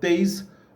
23,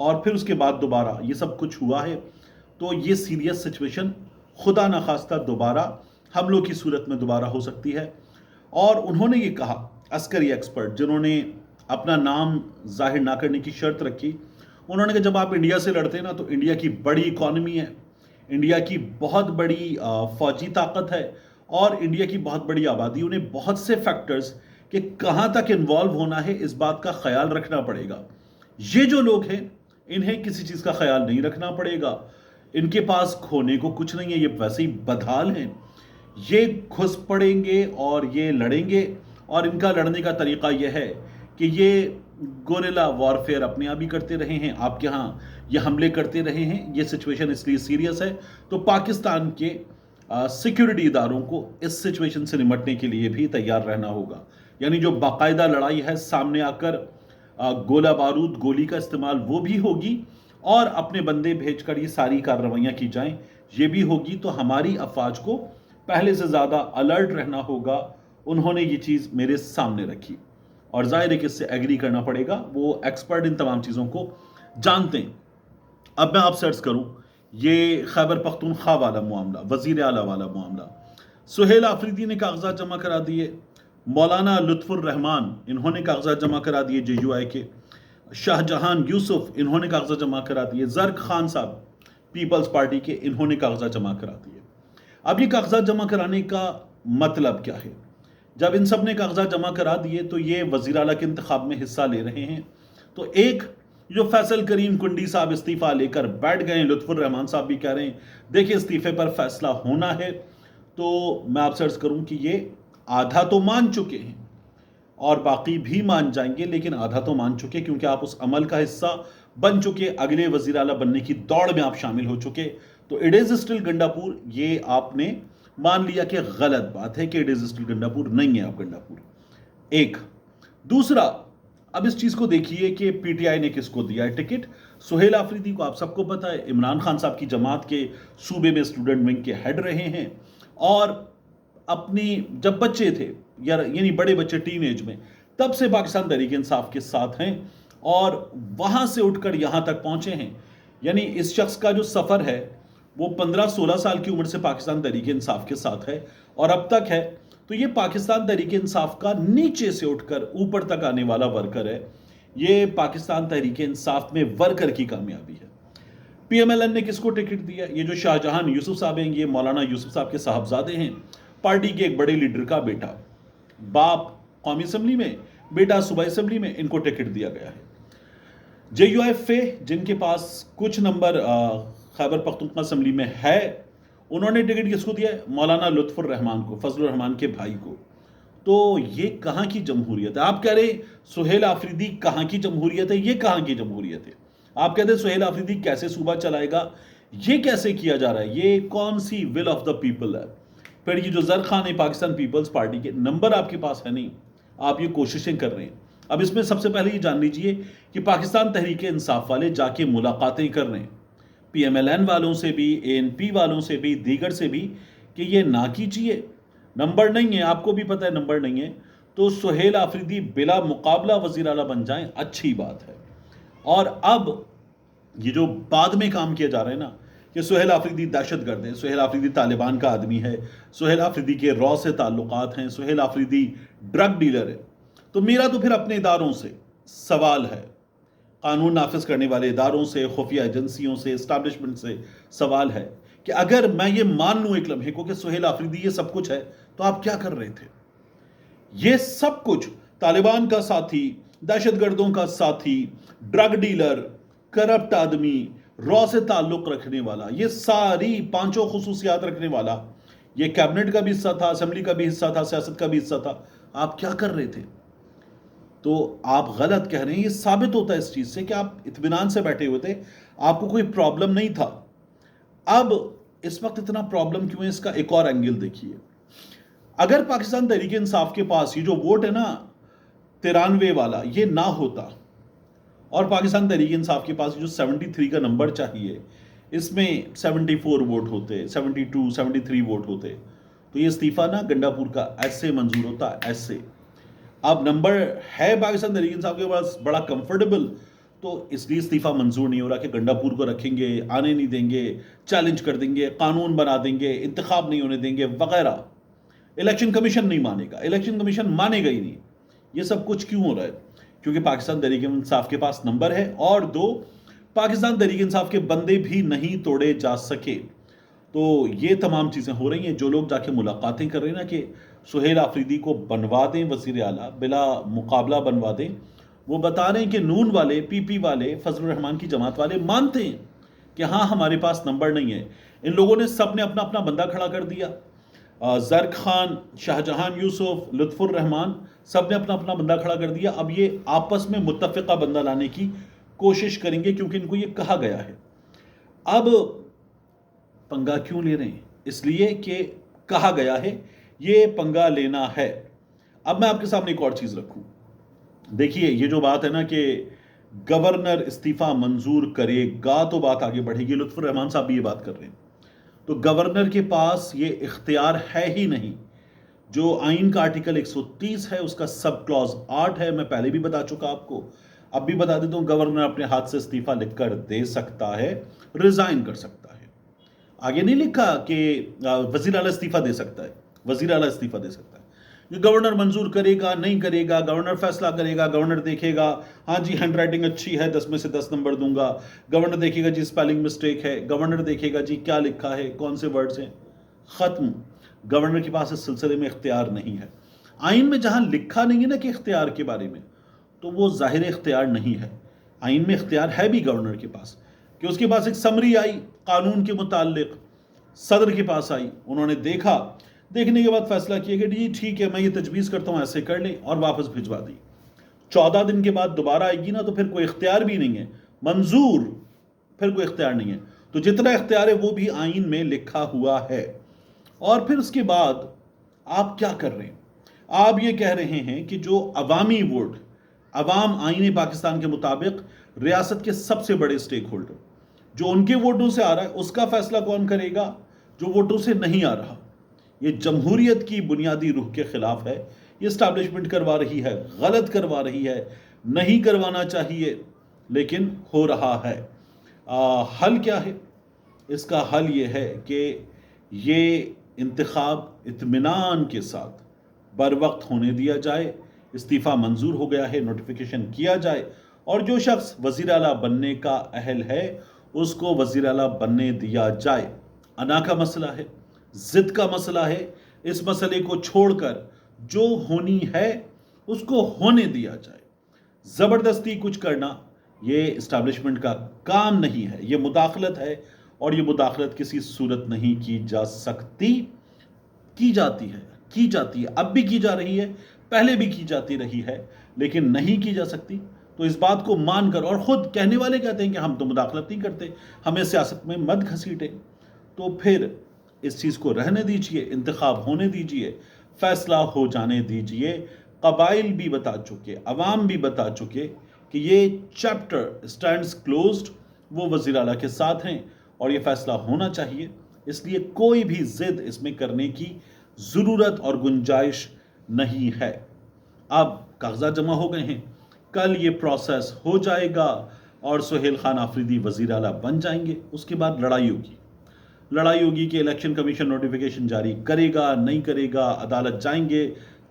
اور پھر اس کے بعد دوبارہ یہ سب کچھ ہوا ہے. تو یہ سیریس سچویشن خدا نخواستہ دوبارہ حملوں کی صورت میں دوبارہ ہو سکتی ہے. اور انہوں نے یہ کہا، عسکری ایکسپرٹ جنہوں نے اپنا نام ظاہر نہ کرنے کی شرط رکھی، انہوں نے کہا جب آپ انڈیا سے لڑتے ہیں نا تو انڈیا کی بڑی اکانومی ہے، انڈیا کی بہت بڑی فوجی طاقت ہے اور انڈیا کی بہت بڑی آبادی، انہیں بہت سے فیکٹرز کہ کہاں تک انوالو ہونا ہے اس بات کا خیال رکھنا پڑے گا. یہ جو لوگ ہیں انہیں کسی چیز کا خیال نہیں رکھنا پڑے گا، ان کے پاس کھونے کو کچھ نہیں ہے، یہ ویسے ہی بدحال ہیں، یہ گھس پڑیں گے اور یہ لڑیں گے. اور ان کا لڑنے کا طریقہ یہ ہے کہ یہ گوریلا وارفیئر اپنے آپ ہی کرتے رہے ہیں، آپ کے ہاں یہ حملے کرتے رہے ہیں. یہ سچویشن اس لیے سیریس ہے تو پاکستان کے سیکیورٹی اداروں کو اس سچویشن سے نمٹنے کے لیے بھی تیار رہنا ہوگا. یعنی جو باقاعدہ لڑائی ہے، سامنے آ کر گولہ بارود گولی کا استعمال وہ بھی ہوگی اور اپنے بندے بھیج کر یہ ساری کارروائیاں کی جائیں یہ بھی ہوگی. تو ہماری افواج کو پہلے سے زیادہ الرٹ رہنا ہوگا. انہوں نے یہ چیز میرے سامنے رکھی اور ظاہر ہے کہ اس سے ایگری کرنا پڑے گا، وہ ایکسپرٹ ان تمام چیزوں کو جانتے ہیں. اب میں آپ سے عرض کروں یہ خیبر پختونخوا والا معاملہ، وزیر اعلیٰ والا معاملہ، سہیل آفریدی نے کاغذات جمع کرا دیے، مولانا لطف الرحمان انہوں نے کاغذات جمع کرا دیے جے یو آئی کے، شاہ جہان یوسف انہوں نے کاغذات جمع کرا دیے، زرق خان صاحب پیپلز پارٹی کے انہوں نے کاغذات جمع کرا دیے. اب یہ کاغذات جمع کرانے کا مطلب کیا ہے؟ جب ان سب نے کاغذات جمع کرا دیے تو یہ وزیر اعلیٰ کے انتخاب میں حصہ لے رہے ہیں. تو ایک جو فیصل کریم کنڈی صاحب استعفیٰ لے کر بیٹھ گئے ہیں، لطف الرحمان صاحب بھی کہہ رہے ہیں دیکھیں استعفے پر فیصلہ ہونا ہے. تو میں آپ سے عرض کروں کہ یہ آدھا تو مان چکے ہیں اور باقی بھی مان جائیں گے، لیکن آدھا تو مان چکے کیونکہ آپ اس عمل کا حصہ بن چکے، اگلے وزیر اعلیٰ بننے کی دوڑ میں آپ شامل ہو چکے. تو اٹ از اسٹل گنڈاپور، یہ آپ نے مان لیا کہ غلط بات ہے کہ اٹ از اسٹل گنڈاپور نہیں ہے آپ گنڈاپور. ایک دوسرا، اب اس چیز کو دیکھیے کہ پی ٹی آئی نے کس کو دیا ہے ٹکٹ. سہیل آفریدی کو آپ سب کو پتا ہے عمران خان صاحب کی جماعت کے صوبے میں اسٹوڈنٹ ونگ کے ہیڈ رہے ہیں، اور اپنی جب بچے تھے یعنی بڑے بچے ٹین ایج میں، تب سے پاکستان تحریک انصاف کے ساتھ ہیں اور وہاں سے اٹھ کر یہاں تک پہنچے ہیں. یعنی اس شخص کا جو سفر ہے وہ 15-16 سال کی عمر سے پاکستان تحریک انصاف کے ساتھ ہے اور اب تک ہے. تو یہ پاکستان تحریک انصاف کا نیچے سے اٹھ کر اوپر تک آنے والا ورکر ہے. یہ پاکستان تحریک انصاف میں ورکر کی کامیابی ہے. پی ایم ایل این نے کس کو ٹکٹ دیا؟ یہ جو شاہ جہان یوسف صاحب ہیں، یہ مولانا یوسف صاحب کے صاحبزادے ہیں، پارٹی کے ایک بڑے لیڈر کا بیٹا، باپ قومی اسمبلی میں، بیٹا صوبائی اسمبلی میں، ان کو ٹکٹ دیا گیا ہے. جے یو ایف اے جن کے پاس کچھ نمبر خیبر پختونخوا اسمبلی میں ہے، انہوں نے ٹکٹ کس کو دیا ہے؟ مولانا لطف الرحمان کو، فضل الرحمان کے بھائی کو. تو یہ کہاں کی جمہوریت ہے؟ آپ کہہ رہے سہیل آفریدی کہاں کی جمہوریت ہے؟ یہ کہاں کی جمہوریت ہے؟ آپ کہتے ہیں سہیل آفریدی کیسے صوبہ چلائے گا؟ یہ کیسے کیا جا رہا ہے؟ یہ کون سی ول آف دا پیپل ہے؟ پھر یہ جو زرق خان ہے پاکستان پیپلز پارٹی کے، نمبر آپ کے پاس ہے نہیں، آپ یہ کوششیں کر رہے ہیں. اب اس میں سب سے پہلے یہ جان لیجئے کہ پاکستان تحریک انصاف والے جا کے ملاقاتیں کر رہے ہیں پی ایم ایل این والوں سے بھی، اے این پی والوں سے بھی، دیگر سے بھی، کہ یہ نہ کیجیے، نمبر نہیں ہے، آپ کو بھی پتہ ہے نمبر نہیں ہے. تو سہیل آفریدی بلا مقابلہ وزیر اعلیٰ بن جائیں، اچھی بات ہے. اور اب یہ جو بعد میں کام کیا جا رہا ہے نا کہ سہیل آفریدی دہشت گرد ہے، سہیل آفریدی طالبان کا آدمی ہے، سہیل آفریدی کے را سے تعلقات ہیں، سہیل آفریدی ڈرگ ڈیلر ہے. تو میرا تو پھر اپنے اداروں سے سوال ہے، قانون نافذ کرنے والے اداروں سے، خفیہ ایجنسیوں سے، اسٹیبلشمنٹ سے سوال ہے کہ اگر میں یہ مان لوں ایک لمحے کو کہ سہیل آفریدی یہ سب کچھ ہے، تو آپ کیا کر رہے تھے؟ یہ سب کچھ طالبان کا ساتھی، دہشت گردوں کا ساتھی، ڈرگ ڈیلر، کرپٹ آدمی، را سے تعلق رکھنے والا، یہ ساری پانچوں خصوصیات رکھنے والا، یہ کیبنٹ کا بھی حصہ تھا، اسمبلی کا بھی حصہ تھا، سیاست کا بھی حصہ تھا. آپ کیا کر رہے تھے؟ تو آپ غلط کہہ رہے ہیں. یہ ثابت ہوتا ہے اس چیز سے کہ آپ اطمینان سے بیٹھے ہوئے تھے، آپ کو کوئی پرابلم نہیں تھا. اب اس وقت اتنا پرابلم کیوں ہے؟ اس کا ایک اور اینگل دیکھیے. اگر پاکستان تحریک انصاف کے پاس یہ جو ووٹ ہے نا 93 والا، یہ نہ ہوتا اور پاکستان تحریک انصاف کے پاس جو 73 کا نمبر چاہیے، اس میں 74 ووٹ ہوتے، 72 73 ووٹ ہوتے، تو یہ استعفیٰ نا گنڈاپور کا ایسے منظور ہوتا، ایسے. اب نمبر ہے پاکستان تحریک انصاف کے پاس بڑا کمفرٹیبل، تو اس لیے استعفیٰ منظور نہیں ہو رہا کہ گنڈاپور کو رکھیں گے، آنے نہیں دیں گے، چیلنج کر دیں گے، قانون بنا دیں گے، انتخاب نہیں ہونے دیں گے وغیرہ۔ الیکشن کمیشن نہیں مانے گا، الیکشن کمیشن مانے گا ہی نہیں۔ یہ سب کچھ کیوں ہو رہا ہے؟ کیونکہ پاکستان تحریک انصاف کے پاس نمبر ہے، اور دو، پاکستان تحریک انصاف کے بندے بھی نہیں توڑے جا سکے۔ تو یہ تمام چیزیں ہو رہی ہیں۔ جو لوگ جا کے ملاقاتیں کر رہے ہیں نا کہ سہیل آفریدی کو بنوا دیں وزیر اعلیٰ، بلا مقابلہ بنوا دیں، وہ بتا رہے ہیں کہ نون والے، پی پی والے، فضل الرحمان کی جماعت والے مانتے ہیں کہ ہاں ہمارے پاس نمبر نہیں ہے۔ ان لوگوں نے سب نے اپنا اپنا بندہ کھڑا کر دیا، زرق خان، شاہجہان یوسف، لطف الرحمان، سب نے اپنا اپنا بندہ کھڑا کر دیا۔ اب یہ آپس میں متفقہ بندہ لانے کی کوشش کریں گے، کیونکہ ان کو یہ کہا گیا ہے۔ اب پنگا کیوں لے رہے ہیں؟ اس لیے کہ کہا گیا ہے، یہ پنگا لینا ہے۔ اب میں آپ کے سامنے ایک اور چیز رکھوں۔ دیکھیے یہ جو بات ہے نا کہ گورنر استعفیٰ منظور کرے گا تو بات آگے بڑھے گی، لطف الرحمان صاحب بھی یہ بات کر رہے ہیں، تو گورنر کے پاس یہ اختیار ہے ہی نہیں۔ جو آئین کا آرٹیکل 130 ہے، اس کا سب کلوز 8 ہے، میں پہلے بھی بتا چکا آپ کو، اب بھی بتا دیتا ہوں، گورنر اپنے ہاتھ سے استعفیٰ لکھ کر دے سکتا ہے، ریزائن کر سکتا ہے۔ آگے نہیں لکھا کہ وزیر اعلیٰ استعفیٰ دے سکتا ہے، وزیر اعلیٰ استعفیٰ دے سکتا ہے۔ یہ گورنر منظور کرے گا نہیں کرے گا، گورنر فیصلہ کرے گا، گورنر دیکھے گا، ہاں جی ہینڈ رائٹنگ اچھی ہے 10 میں سے 10 نمبر دوں گا، گورنر دیکھے گا جی اسپیلنگ مسٹیک ہے، گورنر دیکھے گا جی کیا لکھا ہے، کون سے ورڈز ہیں، ختم۔ گورنر کے پاس اس سلسلے میں اختیار نہیں ہے۔ آئین میں جہاں لکھا نہیں ہے نا کہ اختیار کے بارے میں، تو وہ ظاہر اختیار نہیں ہے۔ آئین میں اختیار ہے بھی گورنر کے پاس، کہ اس کے پاس ایک سمری آئی قانون کے متعلق، صدر کے پاس آئی، انہوں نے دیکھا، دیکھنے کے بعد فیصلہ کیا کہ جی ٹھیک ہے میں یہ تجویز کرتا ہوں ایسے کر لیں، اور واپس بھجوا دی۔ 14 دن کے بعد دوبارہ آئے گی نا تو پھر کوئی اختیار بھی نہیں ہے، منظور، پھر کوئی اختیار نہیں ہے۔ تو جتنا اختیار ہے وہ بھی آئین میں لکھا ہوا ہے۔ اور پھر اس کے بعد آپ کیا کر رہے ہیں؟ آپ یہ کہہ رہے ہیں کہ جو عوامی ووٹ، عوام آئین پاکستان کے مطابق ریاست کے سب سے بڑے سٹیک ہولڈر، جو ان کے ووٹوں سے آ رہا ہے اس کا فیصلہ کون کرے گا؟ جو ووٹوں سے نہیں آ رہا۔ یہ جمہوریت کی بنیادی روح کے خلاف ہے، یہ اسٹیبلشمنٹ کروا رہی ہے، غلط کروا رہی ہے، نہیں کروانا چاہیے لیکن ہو رہا ہے۔ حل کیا ہے؟ اس کا حل یہ ہے کہ یہ انتخاب اطمینان کے ساتھ بر وقت ہونے دیا جائے، استعفیٰ منظور ہو گیا ہے، نوٹیفیکیشن کیا جائے، اور جو شخص وزیر اعلیٰ بننے کا اہل ہے اس کو وزیر اعلیٰ بننے دیا جائے۔ انا کا مسئلہ ہے، ضد کا مسئلہ ہے، اس مسئلے کو چھوڑ کر جو ہونی ہے اس کو ہونے دیا جائے۔ زبردستی کچھ کرنا یہ اسٹیبلشمنٹ کا کام نہیں ہے، یہ مداخلت ہے، اور یہ مداخلت کسی صورت نہیں کی جا سکتی۔ کی جاتی ہے، اب بھی کی جا رہی ہے، پہلے بھی کی جاتی رہی ہے، لیکن نہیں کی جا سکتی۔ تو اس بات کو مان کر، اور خود کہنے والے کہتے ہیں کہ ہم تو مداخلت نہیں کرتے، ہمیں سیاست میں مت گھسیٹے، تو پھر اس چیز کو رہنے دیجئے، انتخاب ہونے دیجئے، فیصلہ ہو جانے دیجئے۔ قبائل بھی بتا چکے، عوام بھی بتا چکے کہ یہ چیپٹر اسٹینڈز کلوزڈ، وہ وزیر اعلیٰ کے ساتھ ہیں اور یہ فیصلہ ہونا چاہیے۔ اس لیے کوئی بھی ضد اس میں کرنے کی ضرورت اور گنجائش نہیں ہے۔ اب کاغذات جمع ہو گئے ہیں، کل یہ پروسیس ہو جائے گا اور سہیل خان آفریدی وزیر اعلیٰ بن جائیں گے۔ اس کے بعد لڑائی ہوگی کہ الیکشن کمیشن نوٹیفیکیشن جاری کرے گا نہیں کرے گا، عدالت جائیں گے،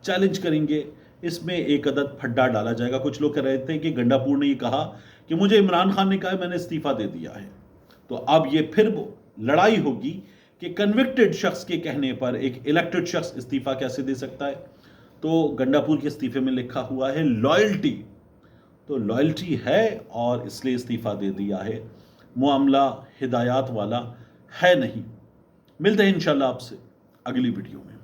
چیلنج کریں گے۔ اس میں ایک عدد پھڈا ڈالا جائے گا۔ کچھ لوگ کہہ رہے تھے کہ گنڈاپور نے یہ کہا کہ مجھے عمران خان نے کہا ہے میں نے استعفیٰ دے دیا ہے، تو اب یہ پھر لڑائی ہوگی کہ کنوکٹڈ شخص کے کہنے پر ایک الیکٹڈ شخص استعفیٰ کیسے دے سکتا ہے۔ تو گنڈاپور کے استعفے میں لکھا ہوا ہے لائلٹی، تو لائلٹی ہے اور اس لیے استعفیٰ دے دیا ہے، معاملہ ہدایات والا ہے نہیں۔ ملتے ہیں انشاءاللہ آپ سے اگلی ویڈیو میں۔